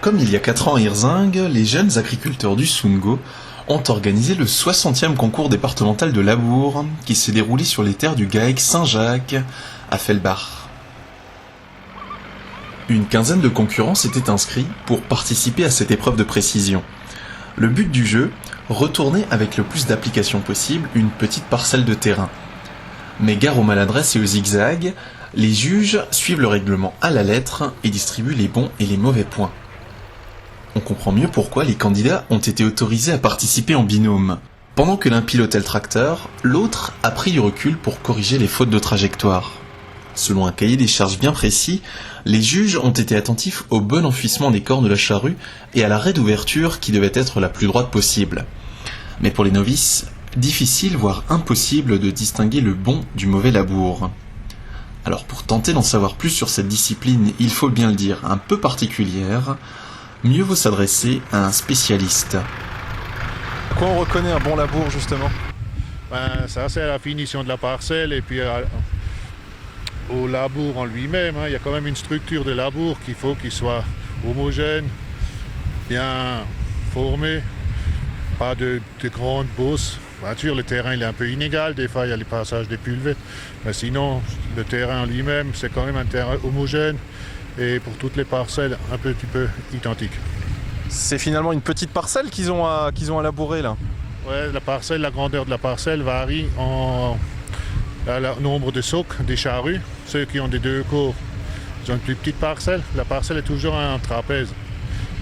Comme il y a 4 ans à Hirzingue, les jeunes agriculteurs du Sungo ont organisé le 60e concours départemental de labour qui s'est déroulé sur les terres du GAEC Saint-Jacques à Felbach. Une quinzaine de concurrents s'étaient inscrits pour participer à cette épreuve de précision. Le but du jeu, retourner avec le plus d'applications possible une petite parcelle de terrain. Mais gare aux maladresses et aux zigzags, les juges suivent le règlement à la lettre et distribuent les bons et les mauvais points. On comprend mieux pourquoi les candidats ont été autorisés à participer en binôme. Pendant que l'un pilotait le tracteur, l'autre a pris du recul pour corriger les fautes de trajectoire. Selon un cahier des charges bien précis, les juges ont été attentifs au bon enfouissement des cornes de la charrue et à la raie d'ouverture qui devait être la plus droite possible. Mais pour les novices, difficile voire impossible de distinguer le bon du mauvais labour. Alors pour tenter d'en savoir plus sur cette discipline, il faut bien le dire, un peu particulière, mieux vaut s'adresser à un spécialiste. À quoi on reconnaît un bon labour justement? Ça c'est la finition de la parcelle et puis au labour en lui-même, il y a quand même une structure de labour qu'il faut qu'il soit homogène, bien formé, pas de grandes bosses. Bien sûr, le terrain il est un peu inégal, des fois il y a les passages des pulvets, mais sinon le terrain en lui-même c'est quand même un terrain homogène et pour toutes les parcelles un petit peu identique. C'est finalement une petite parcelle qu'ils ont à labourer là. Ouais, la grandeur de la parcelle varie le nombre de socs des charrues. Ceux qui ont des deux cours, ils ont une plus petite parcelle. La parcelle est toujours un trapèze.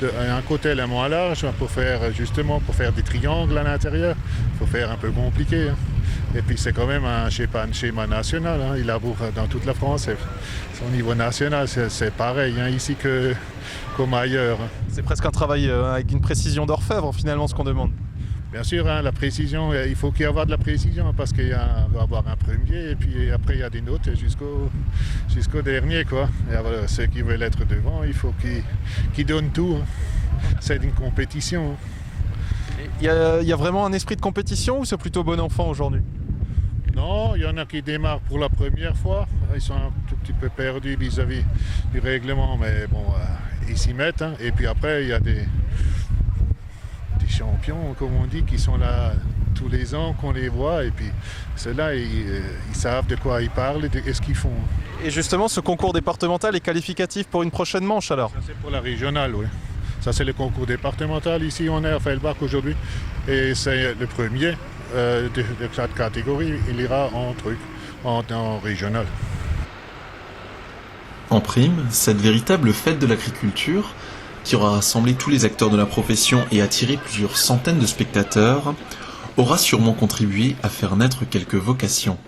Un côté elle est moins large pour faire des triangles à l'intérieur. Il faut faire un peu compliqué. Et puis c'est quand même un schéma national. Il laboure dans toute la France. Au niveau national, c'est pareil ici comme ailleurs. C'est presque un travail avec une précision d'orfèvre finalement ce qu'on demande. Bien sûr, la précision, il faut qu'il y ait de la précision parce qu'il va y avoir un premier et puis après il y a des notes jusqu'au dernier, quoi. Et alors, ceux qui veulent être devant, il faut qu'ils donnent tout. C'est une compétition. Il y a vraiment un esprit de compétition ou c'est plutôt bon enfant aujourd'hui? Non, il y en a qui démarrent pour la première fois. Ils sont un tout petit peu perdus vis-à-vis du règlement, mais bon, ils s'y mettent. Et puis après, il y a des champions, comme on dit, qui sont là tous les ans, qu'on les voit, et puis ceux-là, ils savent de quoi ils parlent et ce qu'ils font. Et justement, ce concours départemental est qualificatif pour une prochaine manche alors? Ça, c'est pour la régionale, oui. Ça, c'est le concours départemental. Ici, on est à Felbach aujourd'hui, et c'est le premier de cette catégorie. Il ira en régional. En prime, cette véritable fête de l'agriculture, qui aura rassemblé tous les acteurs de la profession et attiré plusieurs centaines de spectateurs, aura sûrement contribué à faire naître quelques vocations.